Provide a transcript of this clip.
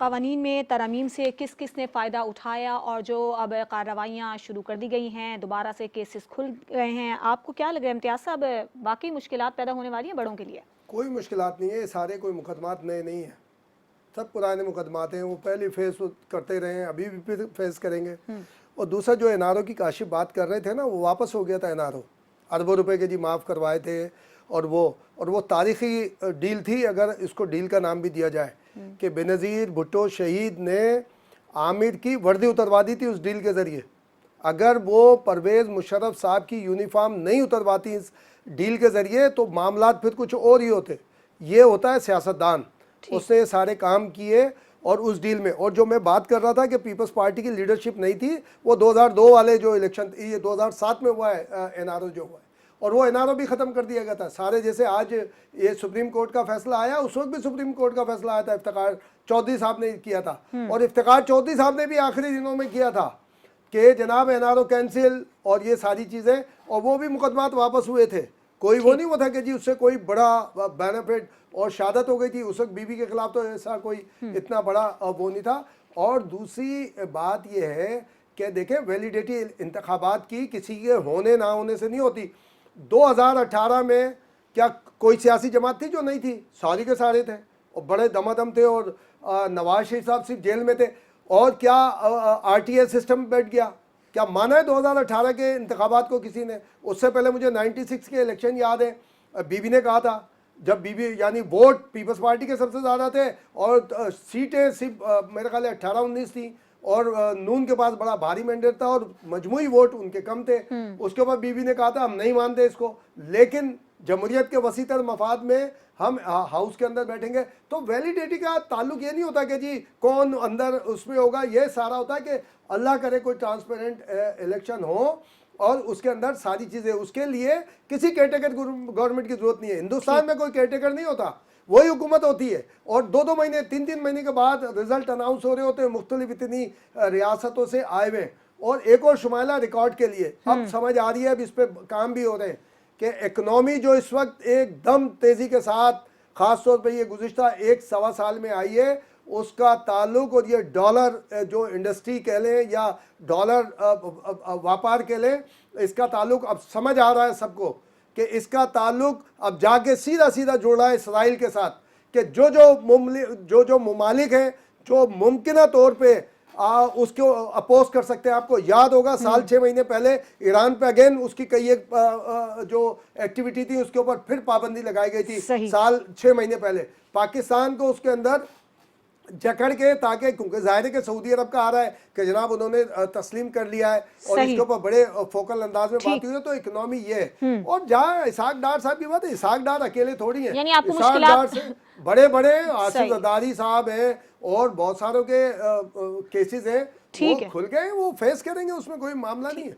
कवानीन में तरमीम से किस किस ने फ़ायदा उठाया और जो अब कार्रवाइयाँ शुरू कर दी गई हैं, दोबारा से केसेस खुल गए हैं, आपको क्या लग रहा है इम्तियाज़ साहब, वाकई मुश्किलात पैदा होने वाली हैं बड़ों के लिए? कोई मुश्किलात नहीं है, ये सारे कोई मुकदमात नए नहीं हैं, सब पुराने मुकदमात हैं। वो पहले फेस करते रहे हैं, अभी भी फिर फेस करेंगे। और दूसरा जो एनआरओ की काशिफ बात कर रहे थे ना, वो वापस हो गया था एनआरओ, अरबों रुपए के जी माफ़ करवाए थे। और वो तारीखी डील थी, अगर इसको डील का नाम भी दिया जाए, कि बेनज़ीर भुट्टो शहीद ने आमिर की वर्दी उतरवा दी थी उस डील के ज़रिए। अगर वो परवेज़ मुशर्रफ साहब की यूनिफॉर्म नहीं उतरवाती इस डील के ज़रिए तो मामलात फिर कुछ और ही होते। ये होता है सियासतदान, उसने सारे काम किए और उस डील में। और जो मैं बात कर रहा था कि पीपल्स पार्टी की लीडरशिप नहीं थी, वो 2002 वाले जो इलेक्शन, ये 2007 में हुआ है एनआरओ जो हुआ है, और वो एनआरओ भी ख़त्म कर दिया गया था सारे। जैसे आज ये सुप्रीम कोर्ट का फैसला आया, उस वक्त भी सुप्रीम कोर्ट का फैसला आया था, इफ्तिखार चौधरी साहब ने किया था। और इफ्तिखार चौधरी साहब ने भी आखिरी दिनों में किया था कि जनाब एनआरओ कैंसिल और ये सारी चीज़ें, और वो भी मुकदमात वापस हुए थे। कोई वो नहीं हुआ था कि जी उससे कोई बड़ा बेनिफिट, और शहादत हो गई थी उस वक्त बीबी के खिलाफ, तो ऐसा कोई इतना बड़ा वो नहीं था। और दूसरी बात यह है कि देखें, वैलिडिटी इंतखाबात की किसी के होने ना होने से नहीं होती। 2018 में क्या कोई सियासी जमात थी जो नहीं थी? सारी के सारे थे और बड़े दमादम थे, और नवाज शरीफ साहब सिर्फ जेल में थे। और क्या आरटीए सिस्टम बैठ गया? क्या माना है 2018 के इंतखाबात को किसी ने? उससे पहले मुझे 96 के इलेक्शन याद है, बीबी ने कहा था, जब बीबी यानी वोट पीपल्स पार्टी के सबसे ज़्यादा थे और सीटें सिर्फ मेरे ख्याल 18-19 थी, और नून के पास बड़ा भारी मैंडेट था और मजमूई वोट उनके कम थे। उसके बाद बीबी ने कहा था हम नहीं मानते इसको, लेकिन जमहूरियत के वसीतर मफाद में हम हाउस के अंदर बैठेंगे। तो वैलिडिटी का ताल्लुक ये नहीं होता कि जी कौन अंदर उसमें होगा, ये सारा होता है कि अल्लाह करे कोई ट्रांसपेरेंट इलेक्शन हो और उसके अंदर सारी चीज़ें। उसके लिए किसी केयरटेकर गवर्नमेंट की जरूरत नहीं है। हिंदुस्तान में कोई केयरटेकर नहीं होता, वही हुकूमत होती है। और 2-2 महीने 3-3 महीने के बाद रिजल्ट अनाउंस हो रहे होते हैं मुख्तलिफ इतनी रियासतों से आए हुए। और एक और शुमाइला रिकॉर्ड के लिए अब समझ आ रही है, अब इस पर काम भी हो रहे हैं कि इकनॉमी जो इस वक्त एकदम तेज़ी के साथ, ख़ास तौर पर ये गुज़िश्ता 1-1.25 साल में आई है, उसका ताल्लुक, और ये डॉलर जो इंडस्ट्री कह लें या डॉलर व्यापार कह लें, इसका ताल्लुक अब समझ आ रहा है सबको कि इसका ताल्लुक अब जाके सीधा सीधा जुड़ा है इसराइल के साथ। कि जो जो ममालिक हैं जो मुमकिन तौर पे उसको अपोज कर सकते हैं। आपको याद होगा साल 6 महीने पहले ईरान पे अगेन उसकी कई एक जो एक्टिविटी थी उसके ऊपर फिर पाबंदी लगाई गई थी साल 6 महीने पहले। पाकिस्तान को उसके अंदर जकड़ के, ताकि क्योंकि जाहिर है कि सऊदी अरब का आ रहा है कि जनाब उन्होंने तस्लीम कर लिया है और इसके ऊपर बड़े फोकल अंदाज में बात हुई है। तो इकोनॉमी ये है। और जहाँ इसहाक डार साहब की बात है, इसहाक डार अकेले थोड़ी है, इसहाक डार से बड़े बड़े आसिफ जरदारी साहब हैं और बहुत सारों के केसेस हैं, वो खुल गए, वो फेस करेंगे, उसमें कोई मामला नहीं है।